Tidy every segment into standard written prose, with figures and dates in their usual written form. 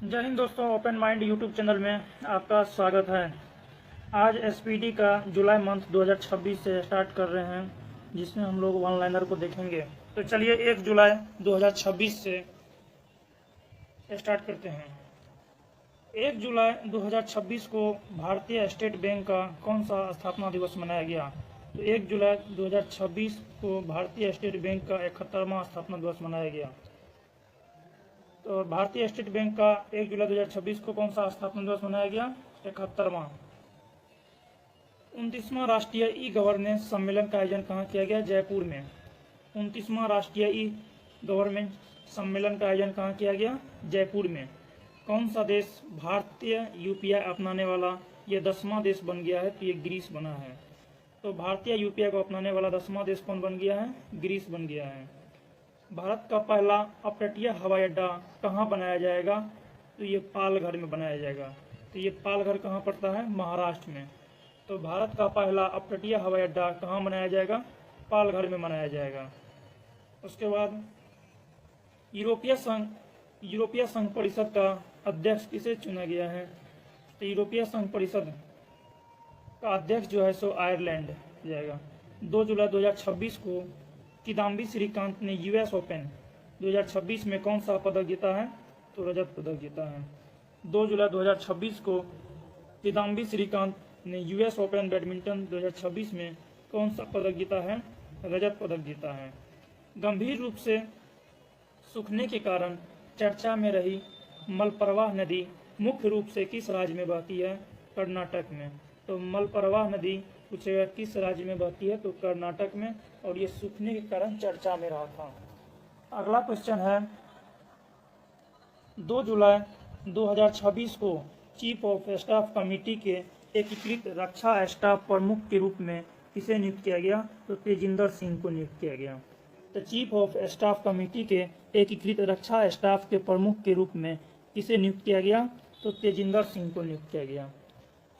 जय हिंद दोस्तों, open mind YouTube channel में आपका स्वागत है। आज एसपीडी का जुलाई मंथ 2026 से स्टार्ट कर रहे हैं, जिसमें हम लोग वन लाइनर को देखेंगे। तो चलिए 1 जुलाई 2026 से स्टार्ट करते हैं। 1 जुलाई 2026 को भारतीय स्टेट बैंक का कौन सा स्थापना दिवस मनाया गया? तो 1 जुलाई 2026 को भारतीय स्टेट बैंक का 71वां स्थापना दिवस मनाया गया। तो भारतीय स्टेट बैंक का 1 जुलाई 2026 को कौन सा स्थापना दिवस मनाया गया? 71वां। 29वां राष्ट्रीय ई गवर्नेंस सम्मेलन का आयोजन कहाँ किया गया? जयपुर में। 29वां राष्ट्रीय ई गवर्नेंस सम्मेलन का आयोजन कहाँ किया गया? जयपुर में। कौन सा देश भारतीय यूपीआई अपनाने वाला ये 10वां देश बन गया है? तो ये ग्रीस बना है। तो भारतीय यूपीआई को अपनाने वाला 10वां देश कौन बन गया है? ग्रीस बन गया है। भारत का पहला अपतटीय हवाई अड्डा कहाँ बनाया जाएगा? तो ये पालघर में बनाया जाएगा। तो ये पालघर कहाँ पड़ता है? महाराष्ट्र में। तो भारत का पहला अपतटीय हवाई अड्डा कहाँ बनाया जाएगा? पालघर में बनाया जाएगा। उसके बाद यूरोपीय संघ परिषद का अध्यक्ष किसे चुना गया है? तो यूरोपीय संघ परिषद का अध्यक्ष जो है सो आयरलैंड जाएगा। 2 जुलाई 2026 को किदाम्बी श्रीकांत ने यूएस ओपन 2026 में कौन सा पदक जीता है? तो रजत पदक जीता है। 2 जुलाई 2026 को किदाम्बी श्रीकांत ने यूएस ओपन बैडमिंटन 2026 में कौन सा पदक जीता है? रजत पदक जीता है। गंभीर रूप से सूखने के कारण चर्चा में रही मलप्रवाह नदी मुख्य रूप से किस राज्य में बहती है? कर्नाटक में। तो मलप्रवाह नदी पूछेगा किस राज्य में बहती है? तो कर्नाटक में, और ये सूखने के कारण चर्चा में रहा था। अगला क्वेश्चन है 2 जुलाई 2026 को चीफ ऑफ स्टाफ कमेटी के एकीकृत रक्षा स्टाफ प्रमुख के रूप में किसे नियुक्त किया गया? तो तेजिंदर सिंह को नियुक्त किया गया। तो चीफ ऑफ स्टाफ कमेटी के एकीकृत रक्षा स्टाफ के प्रमुख के रूप में किसे नियुक्त किया गया? तो तेजिंदर सिंह को नियुक्त किया गया।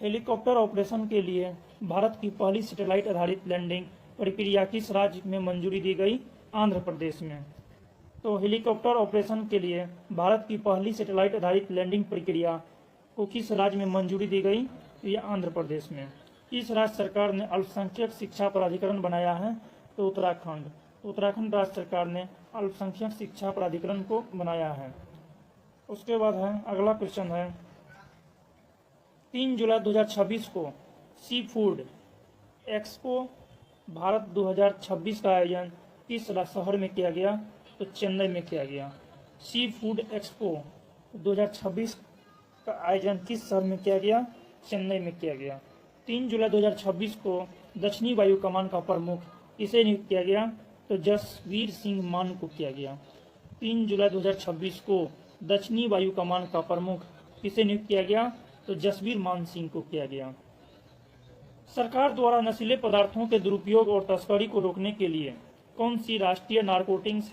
हेलीकॉप्टर ऑपरेशन के लिए भारत की पहली सैटेलाइट आधारित लैंडिंग प्रक्रिया किस राज्य में मंजूरी दी गई? आंध्र प्रदेश में। तो हेलीकॉप्टर ऑपरेशन के लिए भारत की पहली सैटेलाइट आधारित लैंडिंग प्रक्रिया को किस राज्य में मंजूरी दी गई? तो ये आंध्र प्रदेश में। किस राज्य सरकार ने अल्पसंख्यक शिक्षा प्राधिकरण बनाया है? तो उत्तराखंड। उत्तराखंड राज्य सरकार ने अल्पसंख्यक शिक्षा प्राधिकरण को बनाया है। उसके बाद है अगला क्वेश्चन है 3 जुलाई 2026 को सी फूड एक्सपो भारत 2026 का आयोजन किस शहर में किया गया? तो चेन्नई में किया गया। सी फूड एक्सपो 2026 का आयोजन किस शहर में किया गया? चेन्नई में किया गया। 3 जुलाई 2026 को दक्षिणी वायु कमान का प्रमुख किसे नियुक्त किया गया? तो जसवीर सिंह मान को किया गया। 3 जुलाई 2026 को दक्षिणी वायु कमान का प्रमुख किसे नियुक्त किया गया? तो जसवीर मान सिंह को किया गया। सरकार द्वारा नशीले पदार्थों के दुरुपयोग और तस्करी को रोकने के लिए कौन सी राष्ट्रीय नारकोटिक्स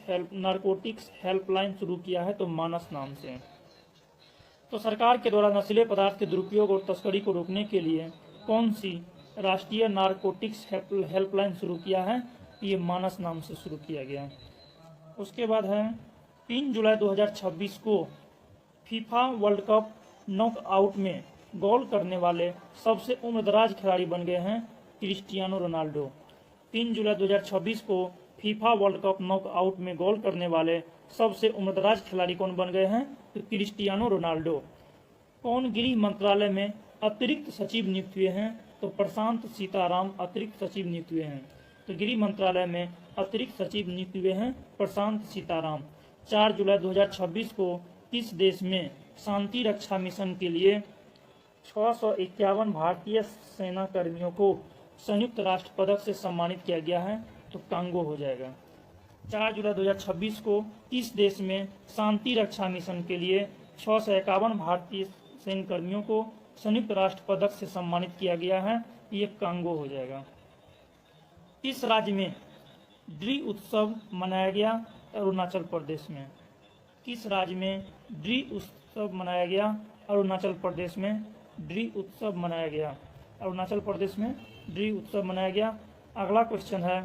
हेल्पलाइन शुरू किया है? तो मानस नाम से। तो सरकार के द्वारा नशीले पदार्थ के दुरुपयोग और तस्करी को रोकने के लिए कौन सी राष्ट्रीय नारकोटिक्स हेल्पलाइन शुरू किया है? ये मानस नाम से शुरू किया गया। उसके बाद है 3 जुलाई 2026 को फीफा वर्ल्ड कप नॉकआउट में गोल करने वाले सबसे उम्रदराज खिलाड़ी बन गए हैं क्रिस्टियानो रोनाल्डो। 3 जुलाई 2026 को फीफा वर्ल्ड कप नॉकआउट में गोल करने वाले सबसे उम्रदराज खिलाड़ी कौन बन गए हैं? तो क्रिस्टियानो रोनाल्डो। कौन गृह मंत्रालय में अतिरिक्त सचिव नियुक्त हुए हैं? तो प्रशांत सीताराम अतिरिक्त सचिव नियुक्त हुए हैं। तो गृह मंत्रालय में अतिरिक्त सचिव नियुक्त हुए हैं प्रशांत सीताराम। 4 जुलाई 2026 को किस देश में शांति रक्षा मिशन के लिए 651 भारतीय सेना कर्मियों को संयुक्त राष्ट्र पदक से सम्मानित किया गया है? तो कांगो हो जाएगा। 4 जुलाई 2026 को किस देश में शांति रक्षा मिशन के लिए 651 भारतीय सैन्य कर्मियों को संयुक्त राष्ट्र पदक से सम्मानित किया गया है? ये कांगो हो जाएगा। किस राज्य में ड्री उत्सव मनाया गया? अरुणाचल प्रदेश में। किस राज्य में ड्री उत्सव मनाया गया? अरुणाचल प्रदेश में ड्री उत्सव मनाया गया। अरुणाचल प्रदेश में ड्री उत्सव मनाया गया। अगला क्वेश्चन है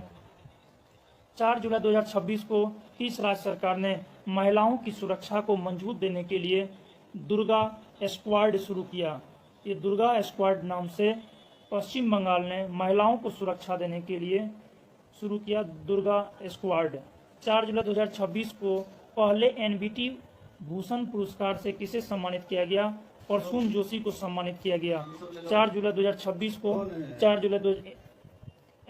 4 जुलाई 2026 को किस राज्य सरकार ने महिलाओं की सुरक्षा को मजबूत देने के लिए दुर्गा स्क्वाड शुरू किया। ये दुर्गा स्क्वाड नाम से पश्चिम बंगाल ने महिलाओं को सुरक्षा देने के लिए शुरू किया दुर्गा स्क्वाड। 4 जुलाई 2026 को पहले एनबीटी भूषण पुरस्कार से किसे सम्मानित किया गया? प्रसून जोशी को सम्मानित किया गया। 4 जुलाई 2026 को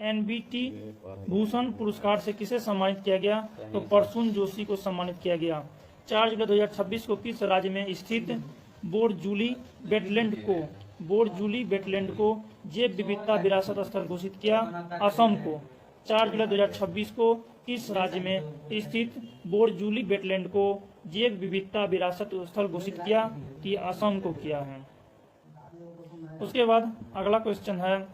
एनबीटी भूषण पुरस्कार से किसे सम्मानित किया गया? तो प्रसून जोशी को सम्मानित किया गया। 4 जुलाई 2026 को किस राज्य में स्थित बोरजूली वेटलैंड को जैव विविधता विरासत स्थल घोषित किया? असम को। 4 जुलाई 2026 को किस राज्य में स्थित बोरजूली वेटलैंड को जैव विविधता विरासत स्थल घोषित किया? कि असम को किया है। उसके बाद अगला क्वेश्चन है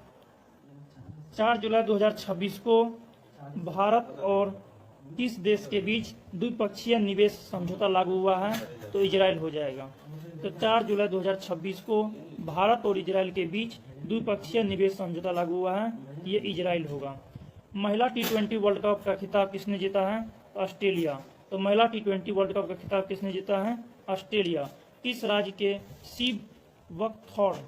4 जुलाई 2026 को भारत और किस देश के बीच द्विपक्षीय निवेश समझौता लागू हुआ है? तो इजराइल हो जाएगा। तो 4 जुलाई 2026 को भारत और इजराइल के बीच द्विपक्षीय निवेश समझौता लागू हुआ है, ये इजराइल होगा। महिला T20 वर्ल्ड कप का खिताब किसने जीता है? ऑस्ट्रेलिया। तो महिला T20 वर्ल्ड कप का खिताब किसने जीता है? ऑस्ट्रेलिया। किस राज्य के सी वक्थॉर्न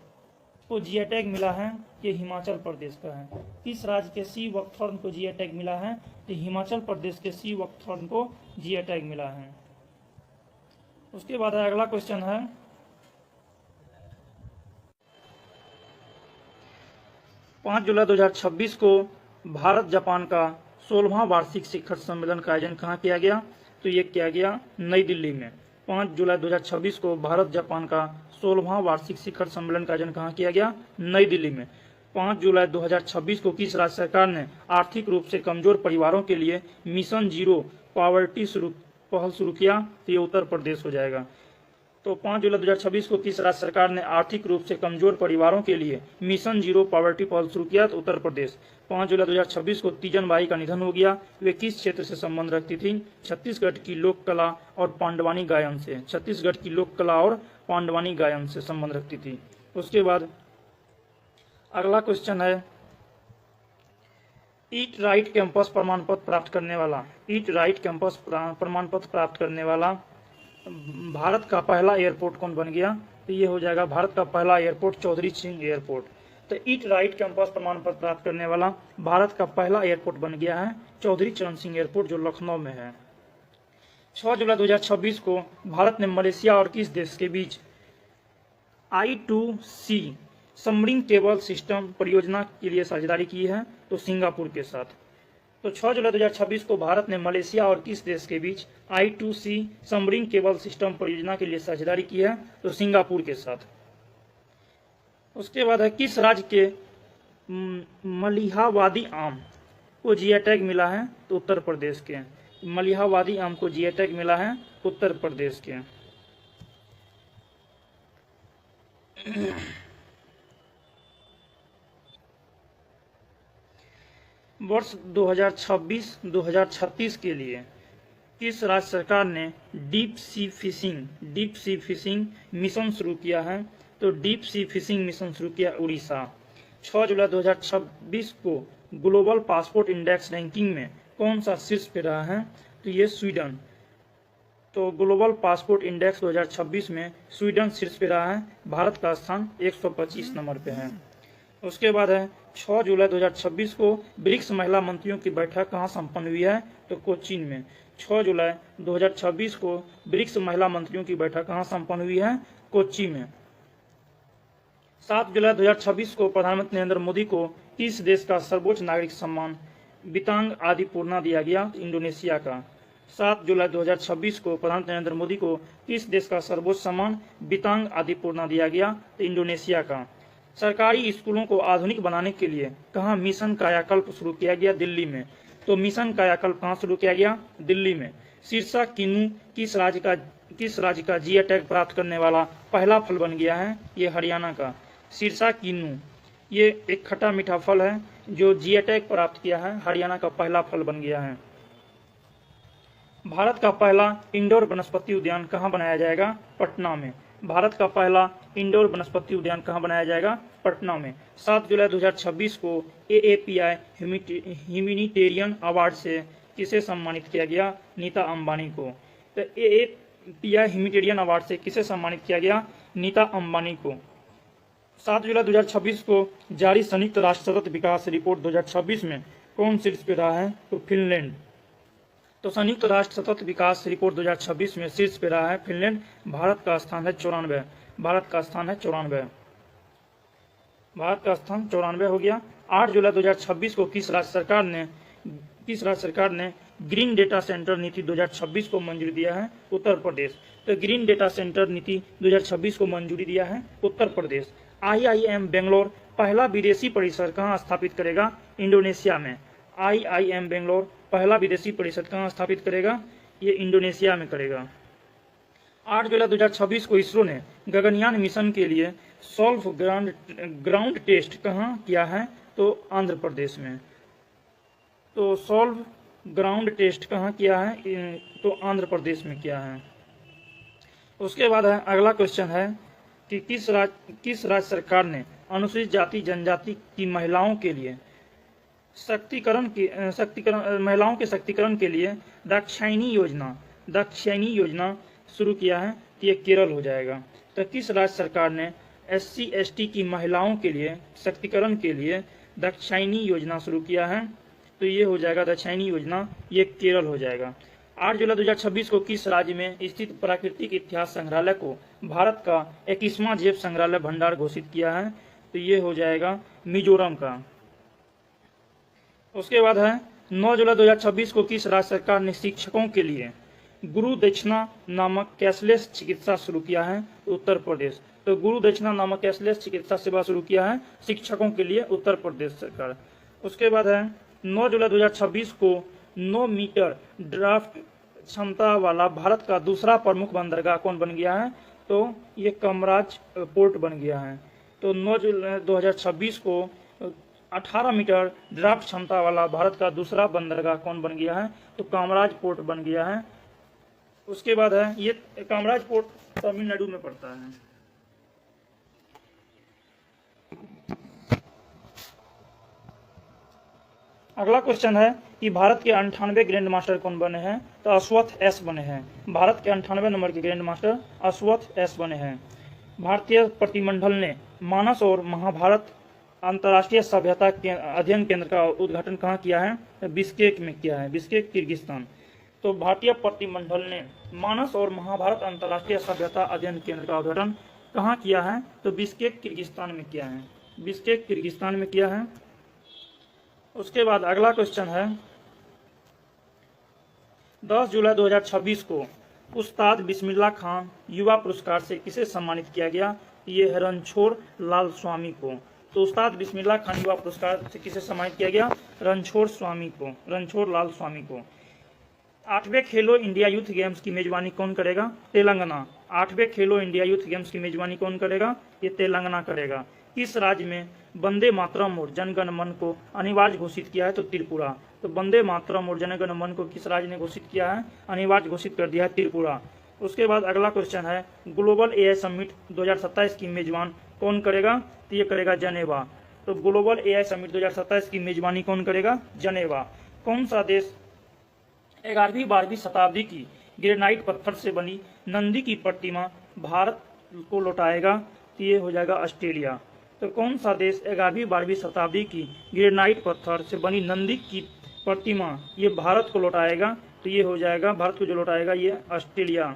को जीआई टैग मिला है? ये हिमाचल प्रदेश का है। किस राज्य के सी वक्थॉर्न को जीआई टैग मिला है? तो हिमाचल प्रदेश के सी वक्थॉर्न को जीआई टैग मिला है। उसके बाद अगला क्वेश्चन है 5 जुलाई 2026 को भारत जापान का 16वां वार्षिक शिखर सम्मेलन का आयोजन कहाँ किया गया? तो ये किया गया नई दिल्ली में। 5 जुलाई 2026 को भारत जापान का 16वां वार्षिक शिखर सम्मेलन का आयोजन कहाँ किया गया? नई दिल्ली में। 5 जुलाई 2026 को किस राज्य सरकार ने आर्थिक रूप से कमजोर परिवारों के लिए मिशन जीरो पॉवर्टी पहल शुरू किया? तो ये उत्तर प्रदेश हो जाएगा। तो 5 जुलाई 2026 को किस राज्य सरकार ने आर्थिक रूप से कमजोर परिवारों के लिए मिशन जीरो पॉवर्टी पहल शुरू किया? तो उत्तर प्रदेश। 5 जुलाई 2026 को तीजन बाई का निधन हो गया। वे किस क्षेत्र से संबंध रखती थी? छत्तीसगढ़ की लोक कला और पांडवानी गायन से। छत्तीसगढ़ की लोक कला और पांडवानी गायन से संबंध रखती थी। उसके बाद अगला क्वेश्चन है ईट राइट कैंपस प्रमाण पत्र प्राप्त करने वाला भारत का पहला एयरपोर्ट कौन बन गया? तो ये हो जाएगा भारत का पहला एयरपोर्ट चौधरी सिंह एयरपोर्ट। तो ईट राइट कैंपस प्रमाण पत्र प्राप्त करने वाला भारत का पहला एयरपोर्ट बन गया है चौधरी चरण सिंह एयरपोर्ट, जो लखनऊ में है। 6 जुलाई 2026 को भारत ने मलेशिया और किस देश के बीच I2C सबमरीन केबल सिस्टम परियोजना के लिए साझेदारी की है? तो सिंगापुर के साथ। तो 6 जुलाई 2026 को भारत ने मलेशिया और किस देश के बीच I2C सबमरीन केबल सिस्टम परियोजना के लिए साझेदारी की है? तो सिंगापुर के साथ। उसके बाद है किस राज्य के मलिहावादी आम को जीआई टैग मिला है? तो उत्तर प्रदेश के। मलिहावादी आम को जीआई टैग मिला है उत्तर प्रदेश के। वर्ष 2026-2036 के लिए किस राज्य सरकार ने डीप सी फिशिंग मिशन शुरू किया है? तो डीप सी फिशिंग मिशन शुरू किया उड़ीसा। 6 जुलाई 2026 को ग्लोबल पासपोर्ट इंडेक्स रैंकिंग में कौन सा शीर्ष पे रहा है? तो ये स्वीडन। तो ग्लोबल पासपोर्ट इंडेक्स 2026 में स्वीडन शीर्ष पे रहा है, भारत का स्थान 125 नंबर पे है। उसके बाद है 6 जुलाई 2026 को ब्रिक्स महिला मंत्रियों की बैठक कहाँ संपन्न हुई है? तो कोचीन में। 6 जुलाई 2026 को ब्रिक्स महिला मंत्रियों की बैठक कहाँ संपन्न हुई है? कोच्चि में। 7 जुलाई 2026 को प्रधानमंत्री नरेंद्र मोदी को किस देश का सर्वोच्च नागरिक सम्मान बितांग आदि पूर्णा दिया गया? इंडोनेशिया का। 7 जुलाई 2026 को प्रधानमंत्री नरेंद्र मोदी को किस देश का सर्वोच्च सम्मान बितांग आदि पूर्णा दिया गया? तो इंडोनेशिया का। सरकारी स्कूलों को आधुनिक बनाने के लिए कहाँ मिशन कायाकल्प शुरू किया गया? दिल्ली में। तो मिशन कायाकल्प कहाँ शुरू किया गया? दिल्ली में। सिरसा किन्नू किस राज्य का जीआई टैग प्राप्त करने वाला पहला फल बन गया है? ये हरियाणा का। सिरसा किन्नू ये एक खट्टा मीठा फल है जो जीआई टैग प्राप्त किया है, हरियाणा का पहला फल बन गया है। भारत का पहला इंडोर वनस्पति उद्यान कहाँ बनाया जाएगा? पटना में। भारत का पहला इंडोर वनस्पति उद्यान कहाँ बनाया जाएगा? पटना में। 7 जुलाई 2026 को AAPI ह्यूमैनिटेरियन अवार्ड से किसे सम्मानित किया गया? नीता अंबानी को। तो टीआई ह्यूमैनिटेरियन अवार्ड से किसे सम्मानित किया गया? नीता अंबानी को। 7 जुलाई 2026 को जारी संयुक्त राष्ट्र सतत विकास रिपोर्ट 2026 में कौन शीर्ष पे रहा है? तो फिनलैंड। तो संयुक्त राष्ट्र सतत विकास रिपोर्ट 2026 में शीर्ष पे रहा है फिनलैंड। भारत का स्थान है 94। भारत का स्थान है 94। भारत का स्थान 94 हो गया। 8 जुलाई 2026 को किस राज्य सरकार ने ग्रीन डेटा सेंटर नीति 2026 को मंजूरी दिया है? उत्तर प्रदेश। तो ग्रीन डेटा सेंटर नीति 2026 को मंजूरी दिया है उत्तर प्रदेश। IIM बेंगलोर पहला विदेशी परिसर कहाँ स्थापित करेगा? इंडोनेशिया में। IIM बेंगलोर पहला विदेशी परिसर कहाँ स्थापित करेगा? ये इंडोनेशिया में करेगा। 8 जुलाई 2026 को इसरो ने गगनयान मिशन के लिए सॉल्व ग्राउंड टेस्ट कहाँ किया है? तो आंध्र प्रदेश में। तो सॉल्व ग्राउंड टेस्ट कहाँ किया है? तो आंध्र प्रदेश में किया है। उसके बाद है अगला क्वेश्चन है कि किस राज्य सरकार ने अनुसूचित जाति जनजाति की महिलाओं के लिए महिलाओं के शक्तिकरण के लिए दाक्षायणी योजना शुरू किया है? तो ये केरल हो जाएगा। तो किस राज्य सरकार ने SC ST की महिलाओं के लिए शक्तिकरण के लिए दाक्षायणी योजना शुरू किया है? तो ये हो जाएगा दाक्षायणी योजना, ये केरल हो जाएगा। 8 जुलाई 2026 को किस राज्य में स्थित प्राकृतिक इतिहास संग्रहालय को भारत का 21वां जेब संग्रहालय भंडार घोषित किया है? तो ये हो जाएगा मिजोरम का। उसके बाद है 9 जुलाई 2026 को किस राज्य सरकार ने शिक्षकों के लिए गुरु दक्षिणा नामक कैशलेस चिकित्सा शुरू किया है? उत्तर प्रदेश। तो गुरु दक्षिणा नामक कैशलेस चिकित्सा सेवा शुरू किया है शिक्षकों के लिए उत्तर प्रदेश सरकार। उसके बाद है 9 जुलाई 2026 को 9 मीटर ड्राफ्ट क्षमता वाला भारत का दूसरा प्रमुख बंदरगाह कौन बन गया है? तो ये कामराज पोर्ट बन गया है। तो 9 जुलाई 2026 को 18 मीटर ड्राफ्ट क्षमता वाला भारत का दूसरा बंदरगाह कौन बन गया है? तो कामराज पोर्ट बन गया है। उसके बाद है ये कामराज पोर्ट तमिलनाडु में पड़ता है। अगला क्वेश्चन है कि भारत के 98 ग्रैंड मास्टर कौन बने हैं? तो अश्वथ एस बने हैं। भारत के 98 नंबर के ग्रैंड मास्टर अश्वथ एस बने हैं। भारतीय प्रतिमंडल ने मानस और महाभारत अंतर्राष्ट्रीय सभ्यता अध्ययन केंद्र का उद्घाटन कहाँ किया है? बिश्केक में किया है, बिश्केक किर्गिस्तान। तो भारतीय प्रतिमंडल ने मानस और महाभारत अंतर्राष्ट्रीय सभ्यता अध्ययन केंद्र का उद्घाटन कहाँ किया है? तो बिश्केक किर्गिस्तान में किया है, बिश्केक किर्गिस्तान में किया है। उसके बाद अगला क्वेश्चन है 10 जुलाई 2026 को उस्ताद बिस्मिल्लाह खान युवा पुरस्कार से किसे सम्मानित किया गया? ये है रणछोड़ लाल स्वामी को। तो उस्ताद बिस्मिल्लाह खान युवा पुरस्कार से किसे सम्मानित किया गया? रणछोड़ लाल स्वामी को। 8वें खेलो इंडिया यूथ गेम्स की मेजबानी कौन करेगा? तेलंगाना। 8वें खेलो इंडिया यूथ गेम्स की मेजबानी कौन करेगा? ये तेलंगाना करेगा। किस राज्य में वंदे मातरम और जनगण मन को अनिवार्य घोषित किया है? तो त्रिपुरा। तो वंदे मातरम और जनगण मन को किस राज्य ने घोषित किया है? अनिवार्य घोषित कर दिया है त्रिपुरा। उसके बाद अगला क्वेश्चन है ग्लोबल AI समिट 2027 की मेजबान कौन करेगा? तो ये करेगा जनेवा। तो ग्लोबल AI समिट 2027 की मेजबानी कौन करेगा? जनेवा। कौन सा देश 11वीं 12वीं शताब्दी की ग्रेनाइट पत्थर से बनी नंदी की प्रतिमा भारत को लौटाएगा? तो ये हो जाएगा ऑस्ट्रेलिया। तो कौन सा देश 11वीं 12वीं शताब्दी की ग्रेनाइट पत्थर से बनी नंदी की प्रतिमा ये भारत को लौटाएगा? तो ये हो जाएगा भारत को जो लौटाएगा ये ऑस्ट्रेलिया।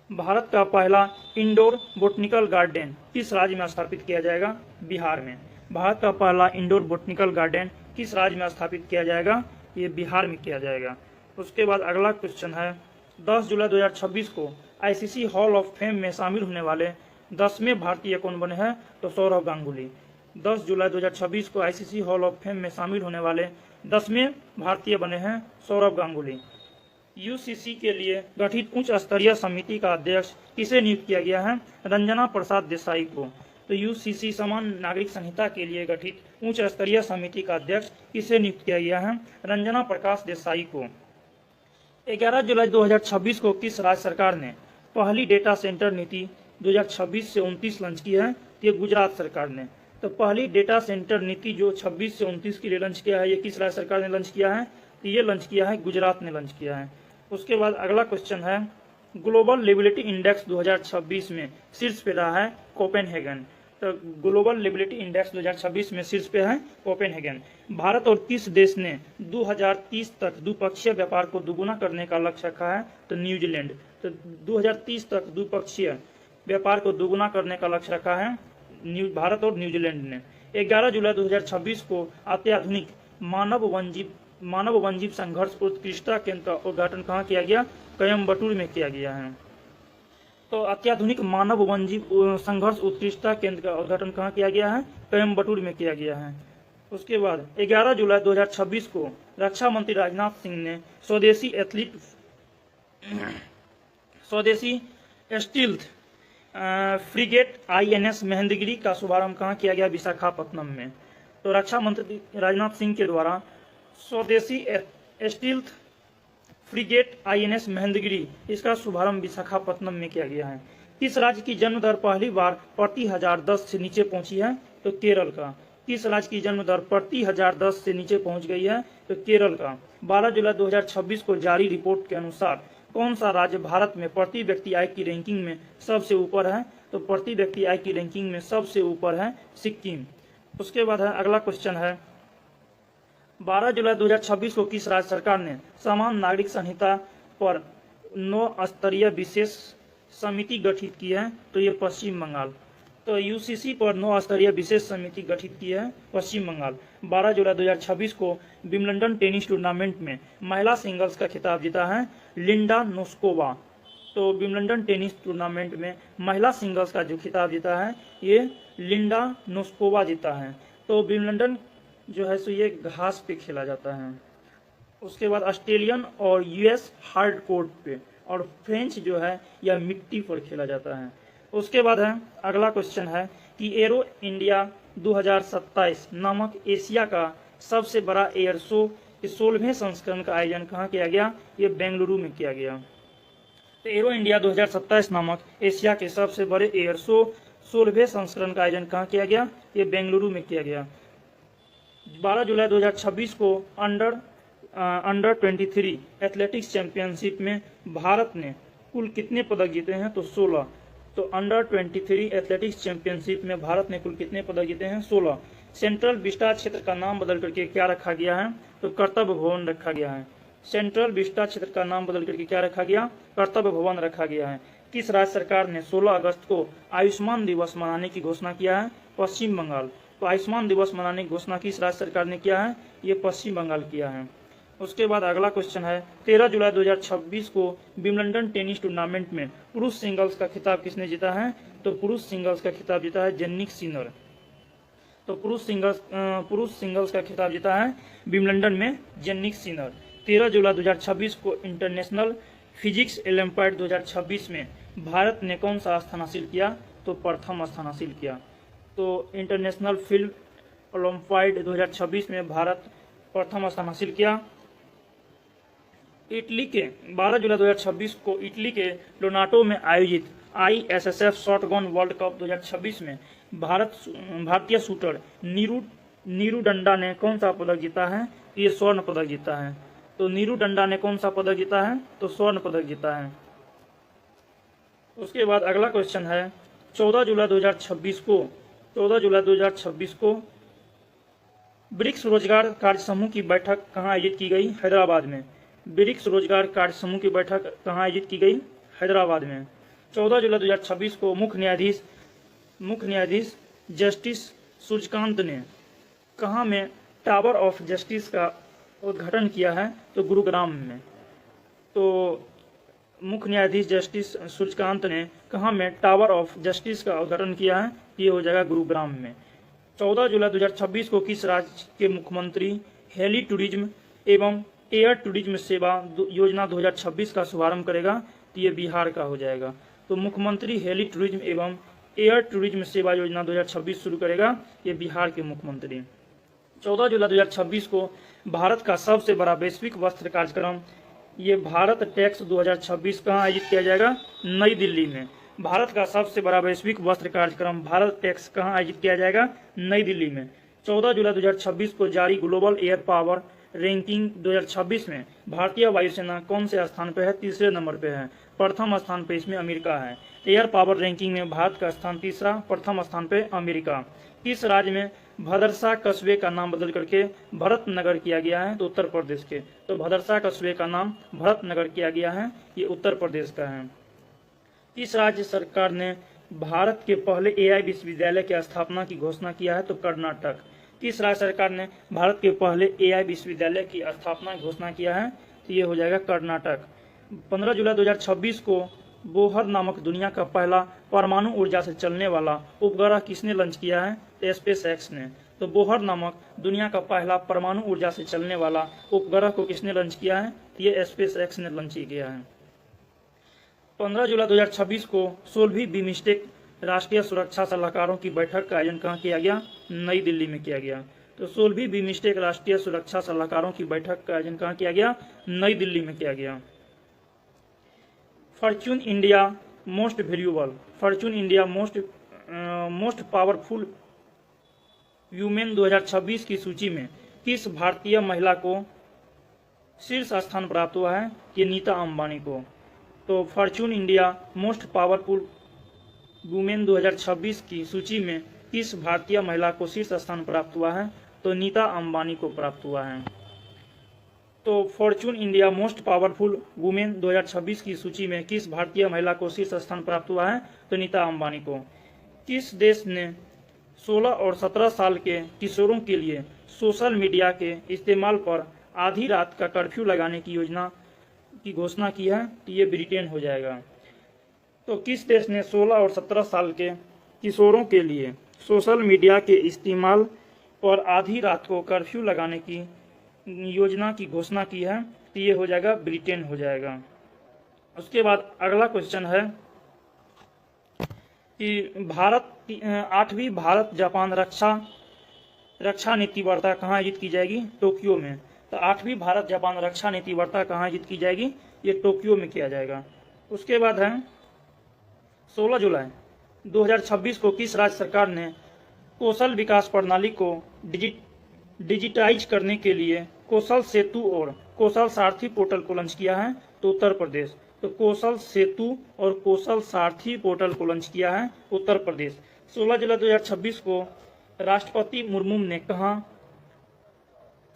भारत का पहला इंडोर बोटनिकल गार्डन किस राज्य में स्थापित किया जाएगा? बिहार में। भारत का पहला इंडोर बोटनिकल गार्डन किस राज्य में स्थापित किया जाएगा? ये बिहार में किया जाएगा। उसके बाद अगला क्वेश्चन है 10 जुलाई 2026 को ICC हॉल ऑफ फेम में शामिल होने वाले 10वें भारतीय कौन बने हैं? तो सौरव गांगुली। 10 जुलाई 2026 को ICC हॉल ऑफ फेम में शामिल होने वाले 10वें भारतीय बने हैं सौरव गांगुली। UCC के लिए गठित उच्च स्तरीय समिति का अध्यक्ष किसे नियुक्त किया गया है? रंजना प्रसाद देसाई को। तो UCC समान नागरिक संहिता के लिए गठित उच्च स्तरीय समिति का अध्यक्ष किसे नियुक्त किया गया है? रंजना प्रकाश देसाई को। 11 जुलाई 2026 को किस राज्य सरकार ने पहली डेटा सेंटर नीति 2026 से 29 लॉन्च की है? ये गुजरात सरकार ने। तो पहली डेटा सेंटर नीति जो 26 से 29 के लिए लॉन्च किया है ये किस राज्य सरकार ने लॉन्च किया है? तो ये लॉन्च किया है गुजरात ने लॉन्च किया है। उसके बाद अगला क्वेश्चन है ग्लोबल लिबिलिटी इंडेक्स 2026 में शीर्ष पे रहा है कोपेनहेगन। तो ग्लोबल लिबिलिटी इंडेक्स 2026 में शीर्ष पे है कोपेनहेगन। भारत और किस देश ने 2030 तक द्विपक्षीय व्यापार को दुगुना करने का लक्ष्य रखा है? तो न्यूजीलैंड। तो 2030 तक द्विपक्षीय व्यापार को दुगुना करने का लक्ष्य रखा है भारत और न्यूजीलैंड ने। 11 जुलाई 2026 को अत्याधुनिक मानव वन्यजीव संघर्ष उत्कृष्टता केंद्र का उद्घाटन कहाँ किया गया? कोयम्बटूर में किया गया है। तो अत्याधुनिक मानव वन्यजीव संघर्ष उत्कृष्टता केंद्र का उद्घाटन कहाँ किया गया है? कोयम्बटूर में किया गया है। उसके बाद 11 जुलाई 2026 को रक्षा मंत्री राजनाथ सिंह ने स्वदेशी स्टील्थ फ्रिगेट INS महेंद्रगिरी का शुभारंभ कहाँ किया गया? विशाखापत्तनम में। तो रक्षा मंत्री राजनाथ सिंह के द्वारा स्वदेशी स्टील्थ फ्रिगेट INS महेंद्रगिरी इसका शुभारंभ विशाखापत्तनम में किया गया है। किस राज्य की जन्म दर पहली बार प्रति 1010 से नीचे पहुंची है? तो केरल का। किस राज्य की जन्म दर प्रति 1010 से नीचे पहुंच गई है? तो केरल का। 12 जुलाई 2026 को जारी रिपोर्ट के अनुसार कौन सा राज्य भारत में प्रति व्यक्ति आय की रैंकिंग में सबसे ऊपर है? तो प्रति व्यक्ति आय की रैंकिंग में सबसे ऊपर है सिक्किम। उसके बाद है अगला क्वेश्चन है 12 जुलाई 2026 को किस राज्य सरकार ने समान नागरिक संहिता पर 9 स्तरीय विशेष समिति गठित की है? तो ये पश्चिम बंगाल। तो UCC पर 9 स्तरीय विशेष समिति गठित की है पश्चिम बंगाल। 12 जुलाई 2026 को विम्बलडन टेनिस टूर्नामेंट में महिला सिंगल्स का खिताब जीता है लिंडा नोस्कोवा। तो विम्बलडन टेनिस टूर्नामेंट में महिला सिंगल्स का जो खिताब जीता है ये लिंडा नोस्कोवा जीता है। तो विम्बलडन जो है सो ये घास पे खेला जाता है। उसके बाद ऑस्ट्रेलियन और US हार्ड कोर्ट पे और फ्रेंच जो है यह मिट्टी पर खेला जाता है। उसके बाद है अगला क्वेश्चन है कि एरो इंडिया 2027 नामक एशिया का सबसे बड़ा एयर शो के 16वें संस्करण का आयोजन कहाँ किया गया? ये बेंगलुरु में किया गया। तो एरो इंडिया 2027 नामक एशिया के सबसे बड़े एयर शो 16वें संस्करण का आयोजन कहाँ किया गया? ये बेंगलुरु में किया गया। 12 जुलाई 2026 को अंडर 23 एथलेटिक्स चैंपियनशिप में भारत ने कुल कितने पदक जीते हैं? तो 16। तो अंडर 23 एथलेटिक्स चैंपियनशिप में भारत ने कुल कितने पदक जीते हैं? 16। सेंट्रल विस्टा क्षेत्र का नाम बदल करके क्या रखा गया है? तो कर्तव्य भवन रखा गया है। सेंट्रल विस्टा क्षेत्र का नाम बदल करके क्या रखा गया? कर्तव्य भवन रखा गया है। किस राज्य सरकार ने 16 अगस्त को आयुष्मान दिवस मनाने की घोषणा किया है? पश्चिम बंगाल। तो आयुष्मान दिवस मनाने की घोषणा किस राज्य सरकार ने किया है? ये पश्चिम बंगाल किया है। उसके बाद अगला क्वेश्चन है 13 जुलाई 2026 को विम्बलडन टेनिस टूर्नामेंट में पुरुष सिंगल्स का खिताब किसने जीता है? तो पुरुष सिंगल्स का खिताब जीता है जेनिक सिनर। तो पुरुष सिंगल्स का खिताब जीता है विम्बलडन में जेनिक सिनर। 13 जुलाई 2026 को इंटरनेशनल फिजिक्स ओलंपियाड 2026 में भारत ने कौन सा स्थान हासिल किया? तो प्रथम स्थान हासिल किया। तो इंटरनेशनल फिल्म ओलंपियाड 2026 में भारत प्रथम स्थान हासिल किया। इटली के 12 जुलाई 2026 को इटली के लोनाटो में आयोजित ISSF शॉटगन वर्ल्ड कप 2026 में भारतीय शूटर नीरू डंडा ने कौन सा पदक जीता है? ये स्वर्ण पदक जीता है। तो नीरू डंडा ने कौन सा पदक जीता है? तो स्वर्ण पदक जीता है। उसके बाद अगला क्वेश्चन है 14 जुलाई 2026 को ब्रिक्स रोजगार कार्य समूह की बैठक कहाँ आयोजित की गई? हैदराबाद में। ब्रिक्स रोजगार कार्य समूह की बैठक कहाँ आयोजित की गई? हैदराबाद में। 14 जुलाई 2026 को मुख्य न्यायाधीश जस्टिस सूर्यकांत ने कहाँ में टावर ऑफ जस्टिस का उद्घाटन किया है? तो गुरुग्राम में। तो मुख्य न्यायाधीश जस्टिस सूर्यकांत ने कहाँ में टावर ऑफ जस्टिस का उद्घाटन किया है? ये हो जाएगा गुरुग्राम में। 14 जुलाई 2026 को किस राज्य के मुख्यमंत्री हेली टूरिज्म एवं एयर टूरिज्म सेवा योजना 2026 का शुभारंभ करेगा? तो ये बिहार का हो जाएगा। तो मुख्यमंत्री हेली टूरिज्म एवं एयर टूरिज्म सेवा योजना 2026 शुरू करेगा, ये बिहार के मुख्यमंत्री। 14 जुलाई 2026 को भारत का सबसे बड़ा वैश्विक वस्त्र कार्यक्रम ये भारत टेक्स 2026 कहाँ आयोजित किया जाएगा? नई दिल्ली में। भारत का सबसे बड़ा वैश्विक वस्त्र कार्यक्रम भारत टेक्स कहाँ आयोजित किया जाएगा? नई दिल्ली में। 14 जुलाई 2026 को जारी ग्लोबल एयर पावर रैंकिंग 2026 में भारतीय वायुसेना कौन से स्थान पे है? तीसरे नंबर पे है। प्रथम स्थान पे इसमें अमेरिका है। एयर पावर रैंकिंग में भारत का स्थान तीसरा, प्रथम स्थान पे अमेरिका। किस राज्य में भदरसा कस्बे का नाम बदल करके भरतनगर किया गया है? तो उत्तर प्रदेश के। तो भदरसा कस्बे का नाम भरतनगर किया गया है, ये उत्तर प्रदेश का है। किस राज्य सरकार ने भारत के पहले एआई विश्वविद्यालय की स्थापना की घोषणा किया है? तो कर्नाटक। किस राज्य सरकार ने भारत के पहले एआई विश्वविद्यालय की स्थापना की घोषणा किया है? तो ये हो जाएगा कर्नाटक। 15 जुलाई 2026 को बोहर नामक दुनिया का पहला परमाणु ऊर्जा से चलने वाला उपग्रह किसने लॉन्च किया है? तो स्पेस एक्स ने। तो बोहर नामक दुनिया का पहला परमाणु ऊर्जा से चलने वाला उपग्रह को किसने लॉन्च किया है? ये स्पेस एक्स ने लॉन्च किया है। 15 जुलाई 2026 को 16वीं बिमस्टेक राष्ट्रीय सुरक्षा सलाहकारों की बैठक का आयोजन कहाँ किया गया? नई दिल्ली में किया गया। तो 16वीं बिमस्टेक राष्ट्रीय सुरक्षा सलाहकारों की बैठक का आयोजन कहाँ किया गया? नई दिल्ली में किया गया। Fortune India most valuable, Fortune India most powerful women 2026 की सूची में किस भारतीय महिला को शीर्ष स्थान प्राप्त हुआ है? ये नीता अंबानी को। तो Fortune India most powerful women 2026 की सूची में किस भारतीय महिला को शीर्ष स्थान प्राप्त हुआ है? तो नीता अंबानी को प्राप्त हुआ है। तो Fortune India most powerful women 2026 की सूची में किस भारतीय महिला को शीर्ष स्थान प्राप्त हुआ है? तो नीता अंबानी को। किस देश ने 16 और 17 साल के किशोरों के लिए सोशल मीडिया के इस्तेमाल पर आधी रात का कर्फ्यू लगाने की घोषणा की है? तो ये ब्रिटेन हो जाएगा। तो किस देश ने 16 और 17 साल के किशोरों के लिए सोशल मीडिया के इस्तेमाल पर आधी रात को कर्फ्यू लगाने की योजना की घोषणा की है? तो ये हो जाएगा ब्रिटेन हो जाएगा। उसके बाद अगला क्वेश्चन है कि 8वीं भारत जापान रक्षा नीति वार्ता कहाँ आयोजित की जाएगी? टोक्यो में। तो 8वीं भारत जापान रक्षा नीति वार्ता कहाँ आयोजित की जाएगी? ये टोक्यो में किया जाएगा। उसके बाद है 16 जुलाई 2026 को किस राज्य सरकार ने कौशल विकास प्रणाली को डिजिटाइज करने के लिए कौशल सेतु और कौशल सारथी पोर्टल को लॉन्च किया है? तो उत्तर प्रदेश। तो कौशल सेतु और कौशल सारथी पोर्टल को लॉन्च किया है उत्तर प्रदेश। 16 जुलाई 2026 को राष्ट्रपति मुर्मू ने कहा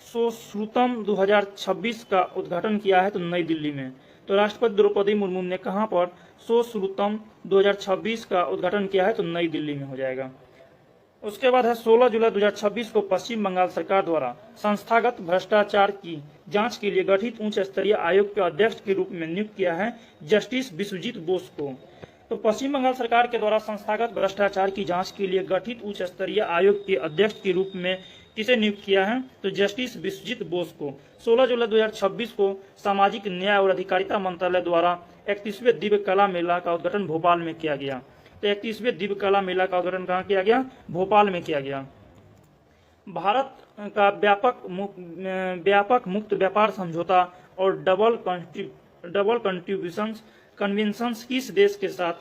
सुश्रुतम 2026 का उद्घाटन किया है? तो नई दिल्ली में। तो राष्ट्रपति द्रौपदी मुर्मू ने कहां पर सुश्रुतम 2026 का उद्घाटन किया है? तो नई दिल्ली में हो जाएगा। उसके बाद है 16 जुलाई 2026 को पश्चिम बंगाल सरकार द्वारा संस्थागत भ्रष्टाचार की जांच के लिए गठित उच्च स्तरीय आयोग के अध्यक्ष के रूप में नियुक्त किया है जस्टिस विश्वजीत बोस को। तो पश्चिम बंगाल सरकार के द्वारा संस्थागत भ्रष्टाचार की जांच के लिए गठित उच्च स्तरीय आयोग के अध्यक्ष के रूप में किसे नियुक्त किया है? तो जस्टिस विश्वजीत बोस को। 16 जुलाई 2026 को सामाजिक न्याय और अधिकारिता मंत्रालय द्वारा 31वें दिव्य कला मेला का उद्घाटन भोपाल में किया गया। तो 31वें दिव्य कला मेला का उद्घाटन कहाँ किया गया? भोपाल में किया गया। भारत का व्यापक मुक्त व्यापार समझौता और डबल कंट्रीब्यूशन कन्वेंशन किस देश के साथ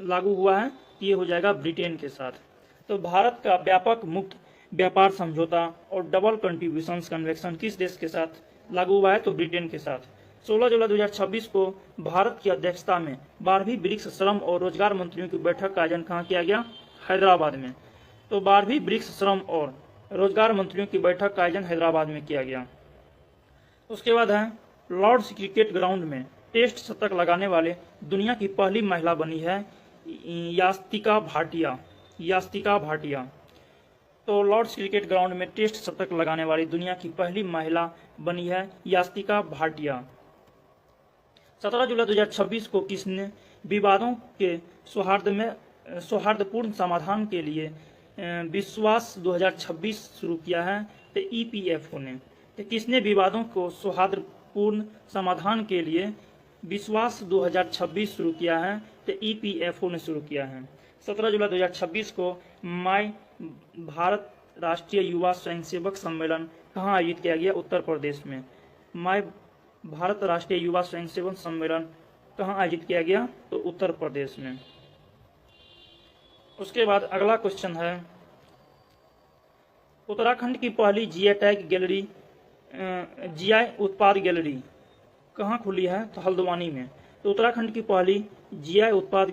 लागू हुआ है? ये हो जाएगा ब्रिटेन के साथ। तो भारत का व्यापक मुक्त व्यापार समझौता और डबल कंट्रीब्यूशन कन्वेंशन किस देश के साथ लागू हुआ है? तो ब्रिटेन के साथ। 16 जुलाई 2026 को भारत की अध्यक्षता में 12वीं ब्रिक्स श्रम और रोजगार मंत्रियों की बैठक का आयोजन कहाँ किया गया? हैदराबाद में। तो 12वीं ब्रिक्स श्रम और रोजगार मंत्रियों की बैठक का आयोजन हैदराबाद में किया गया। उसके बाद है लॉर्ड्स क्रिकेट ग्राउंड में टेस्ट शतक लगाने वाले दुनिया की पहली महिला बनी है यास्तिका भाटिया। तो लॉर्ड्स क्रिकेट ग्राउंड में टेस्ट शतक लगाने वाली दुनिया की पहली महिला बनी है यास्तिका भाटिया। 17 जुलाई 2026 को किसने विवादों के सौहार्दपूर्ण समाधान के लिए विश्वास 2026 शुरू किया है? तो EPFO ने। तो किसने विवादों को सौहार्दपूर्ण समाधान के लिए विश्वास 2026 शुरू किया है? तो EPFO ने शुरू किया है। 17 जुलाई 2026 को माय भारत राष्ट्रीय युवा स्वयंसेवक सम्मेलन कहाँ आयोजित किया गया? उत्तर प्रदेश में। माय भारत राष्ट्रीय युवा स्वयंसेवक सम्मेलन कहाँ आयोजित किया गया? तो उत्तर प्रदेश में। उसके बाद अगला क्वेश्चन है उत्तराखंड की पहली GI टैग गैलरी जीआई उत्पाद गैलरी कहाँ खुली है? तो हल्द्वानी में। तो उत्तराखंड की पहली जीआई उत्पाद